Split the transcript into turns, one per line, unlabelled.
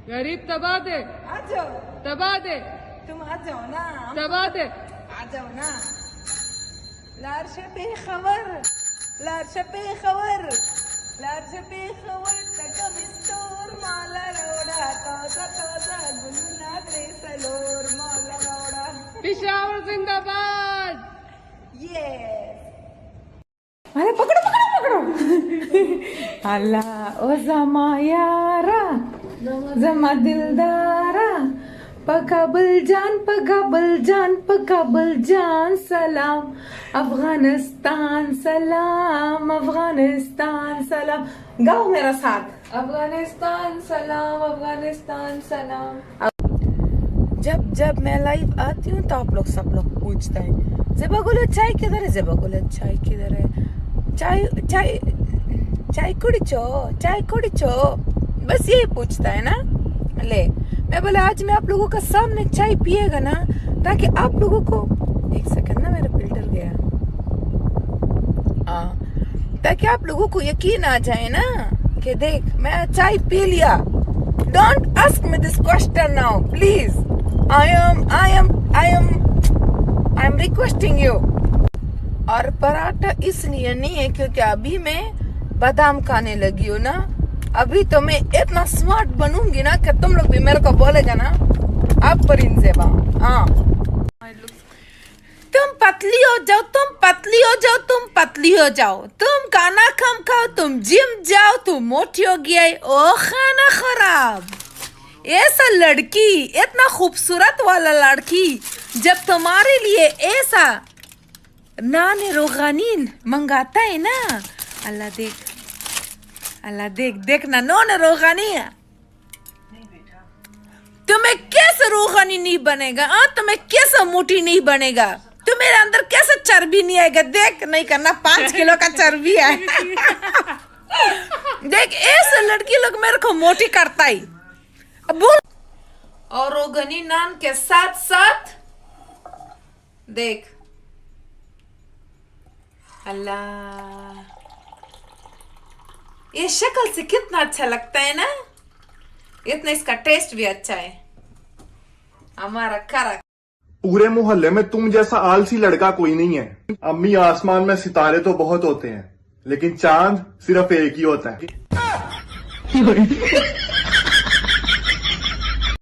गरीब दबा दे,
आ जाओ,
दबा दे,
तुम आ जाओ ना,
दबा दे।
आ जाओ ना। लारशे पे खबर, लारशे पे खबर, लारशे पे खबर, टका मिस्टोर माला रोड़ा, ताजा ताजा गुलना सलोर माला रोड़ा।
पिशावर जिंदाबाद।
ये अरे पकड़ो पकड़ो पकड़ो। अल्लाह ओ जमा यारा, जमा दिलदारा, पकाबल जान, पकाबल जान, पकाबल जान, सलाम अफगानिस्तान, सलाम अफगानिस्तान, सलाम। गाओ मेरा साथ। अफगानिस्तान सलाम, अफगानिस्तान सलाम। जब जब मैं लाइव आती हूँ तो आप लोग सब लोग पूछते हैं ज़ेबा गुल चाय किधर है, ज़ेबा गुल चाय किधर है, चाय चाय चाय कुड़िचो, चाय कुड़िचो, बस यही पूछता है ना। ले मैं बोला आज मैं आप लोगों का सामने चाय पिएगा ना, ताकि आप लोगों को, एक सेकंड ना मेरा फिल्टर गया, ताकि आप लोगों को यकीन आ जाए ना कि देख मैं चाय पी लिया। Don't ask me this question now please, I am requesting you. और पराठा इसलिए नहीं है क्योंकि अभी मैं बादाम खाने लगी हूँ ना, अभी तो मैं इतना स्मार्ट बनूंगी ना कि तुम लोग भी मेरे को बोलेगा ना आप परिंजेबा। हाँ तुम पतली हो जाओ, तुम पतली हो जाओ, तुम पतली हो जाओ, तुम खाना कम खाओ, तुम जिम जाओ, तुम मोटी हो गया है। ओ खाना खराब, ऐसा लड़की, इतना खूबसूरत वाला लड़की जब तुम्हारे लिए ऐसा नान रोगानीन मंगाता है ना, अल्लाह देख, अल्लाह देख, देखना नॉन रोगानी है, तुम्हें कैसे रोगानी नहीं बनेगा, तुम्हें कैसे मोटी नहीं बनेगा, तुम्हारे अंदर कैसे चर्बी नहीं आएगा। देख नहीं करना, 5 किलो का चर्बी है। देख ऐसे लड़की लोग मेरे को मोटी करता ही। अब बोल, और रोगनी नान के साथ साथ देख, अल्लाह ये शक्ल से कितना अच्छा लगता है ना, इतना इसका टेस्ट भी अच्छा है। हमारा खरा
पूरे मोहल्ले में तुम जैसा आलसी लड़का कोई नहीं है। अम्मी आसमान में सितारे तो बहुत होते हैं, लेकिन चांद सिर्फ एक ही होता है।